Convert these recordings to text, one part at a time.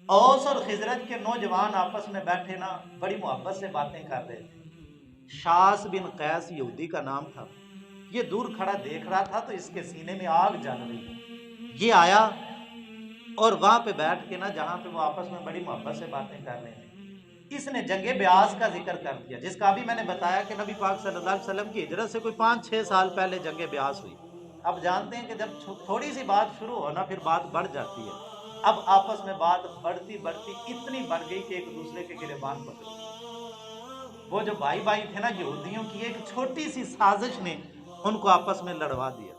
اوس اور خزرج کے نوجوان آپس میں بیٹھے نا بڑی محبت سے باتیں کر رہے تھے۔ شاس بن قیس یہودی کا نام تھا، یہ دور کھڑا دیکھ رہا تھا تو اس کے سینے میں آگ جل رہی ہے۔ یہ آیا اور وہاں پہ بیٹھ کے نا جہاں پہ وہ آپس میں بڑی محبت سے باتیں کر رہے تھے، اس نے جنگ بیاس کا ذکر کر دیا، جس کا بھی میں نے بتایا کہ نبی پاک صلی اللہ علیہ وسلم کی ہجرت سے کوئی 5-6 سال پہلے جنگ بیاس ہوئی۔ اب جانتے ہیں کہ جب تھوڑی سی بات شروع ہو نا پھر بات بڑھ جاتی ہے۔ اب آپس میں بات بڑھتی بڑھتی اتنی بڑھ گئی کہ ایک دوسرے کے گریبان پکڑ گئے۔ وہ جو بھائی بھائی تھے نا یہودیوں کی ایک چھوٹی سی سازش نے ان کو آپس میں لڑوا دیا۔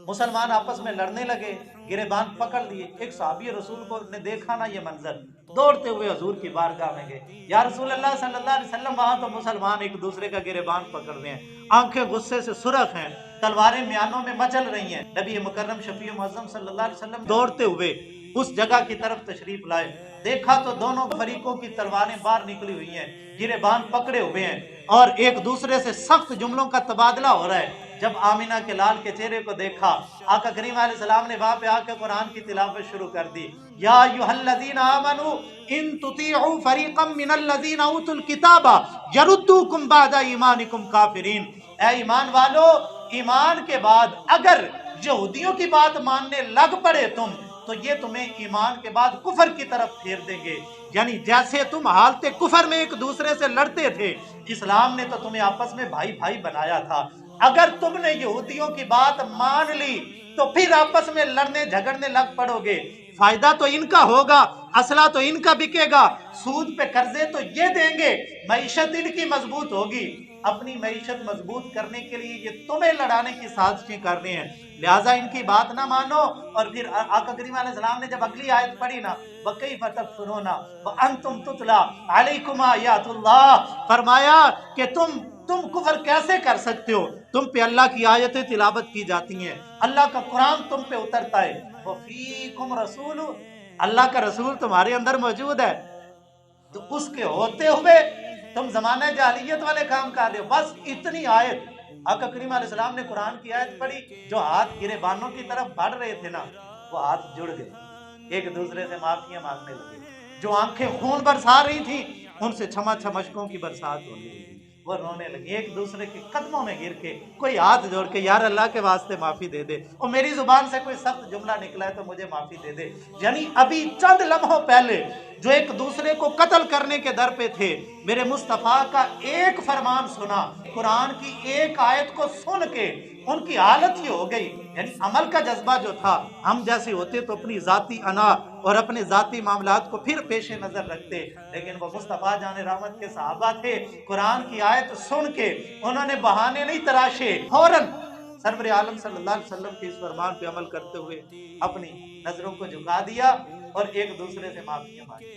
مسلمان آپس میں لڑنے لگے، گریبان پکڑ لیے۔ ایک صحابی رسول کو نے دیکھا نا یہ منظر، دوڑتے ہوئے حضور کی بارگاہ میں گئے، یا رسول اللہ صلی اللہ علیہ وسلم وہاں تو مسلمان ایک دوسرے کا گریبان پکڑ رہے ہیں، آنکھیں غصے سے سرخ ہیں، تلواریں میانوں میں مچل رہی ہیں۔ نبی مکرم شفیع معظم صلی اللہ علیہ وسلم دوڑتے ہوئے اس جگہ کی طرف تشریف لائے، دیکھا تو دونوں فریقوں کی تلواریں باہر نکلی ہوئی ہیں، گریبان پکڑے ہوئے ہیں اور ایک دوسرے سے سخت جملوں کا تبادلہ ہو رہا ہے۔ جب آمینہ کے لال کے چہرے کو دیکھا، آقا کریم علیہ السلام نے وہاں پہ آ کے قرآن کی تلاوت شروع کر دی، یا ایھا الذین آمنوا ان تطیعوا فریقا من الذین اوتوا الکتاب یردوکم بعد ایمانکم کافرین۔ اے ایمان والو، ایمان کے بعد اگر یہودیوں کی بات ماننے لگ پڑے تم تو یہ تمہیں ایمان کے بعد کفر کی طرف پھیر دیں گے۔ یعنی جیسے تم حالت کفر میں ایک دوسرے سے لڑتے تھے، اسلام نے تو تمہیں آپس میں بھائی بھائی بنایا تھا، اگر تم نے یہودیوں کی بات مان لی تو پھر آپس میں لڑنے جھگڑنے لگ پڑو گے، فائدہ تو ان کا ہوگا، اسلحہ تو ان کا بکے گا، سود پہ قرضے تو یہ دیں گے، معیشت ان کی مضبوط ہوگی۔ اپنی معیشت مضبوط کرنے کے لیے یہ تمہیں لڑانے کی سازشیں کر رہے ہیں، لہٰذا ان کی بات نہ مانو۔ اور پھر آقا کریم علیہ السلام نے جب اگلی آیت پڑھی نا، وَكَيْفَ تَكْفُرُونَ وَأَنْتُمْ تُتْلَىٰ عَلَيْكُمْ آيَاتُ اللَّهِ، فرمایا کہ تم کفر کیسے کر سکتے ہو، تم پہ اللہ کی آیتیں تلاوت کی جاتی ہیں، اللہ کا قرآن تم پہ اترتا ہے، وَفِيكُمْ رَسُولُ، اللہ کا رسول تمہارے اندر موجود ہے، تو اس کے ہوتے ہوئے تم زمانہ جاہلیت والے کام کر رہے ہو۔ بس اتنی آیت آقا کریم علیہ السلام نے قرآن کی آیت پڑھی، جو ہاتھ گریبانوں کی طرف بڑھ رہے تھے نا وہ ہاتھ جڑ گئے، ایک دوسرے سے معافیاں مانگنے لگے، جو آنکھیں خون برسا رہی تھیں ان سے چھما چھمشکوں کی برسات ہونے لگی، وہ رونے لگے، ایک دوسرے کے قدموں میں گر کے کوئی ہاتھ جوڑ کے یار اللہ کے واسطے معافی دے دے، اور میری زبان سے کوئی سخت جملہ نکلا ہے تو مجھے معافی دے دے۔ یعنی ابھی چند لمحوں پہلے جو ایک دوسرے کو قتل کرنے کے در پہ تھے، میرے مصطفیٰ کا ایک فرمان سنا، قرآن کی ایک آیت کو سن کے ان کی حالت یہ ہو گئی، یعنی عمل کا جذبہ جو تھا، ہم جیسے ہوتے تو اپنی ذاتی انا اور اپنے ذاتی معاملات کو پھر پیش نظر رکھتے، لیکن وہ مصطفیٰ جان رحمت کے صحابہ تھے، قرآن کی آیت سن کے انہوں نے بہانے نہیں تراشے، فوراً سرور عالم صلی اللہ علیہ وسلم کے اس فرمان پہ عمل کرتے ہوئے اپنی نظروں کو جھکا دیا اور ایک دوسرے سے معافیاں مانگی۔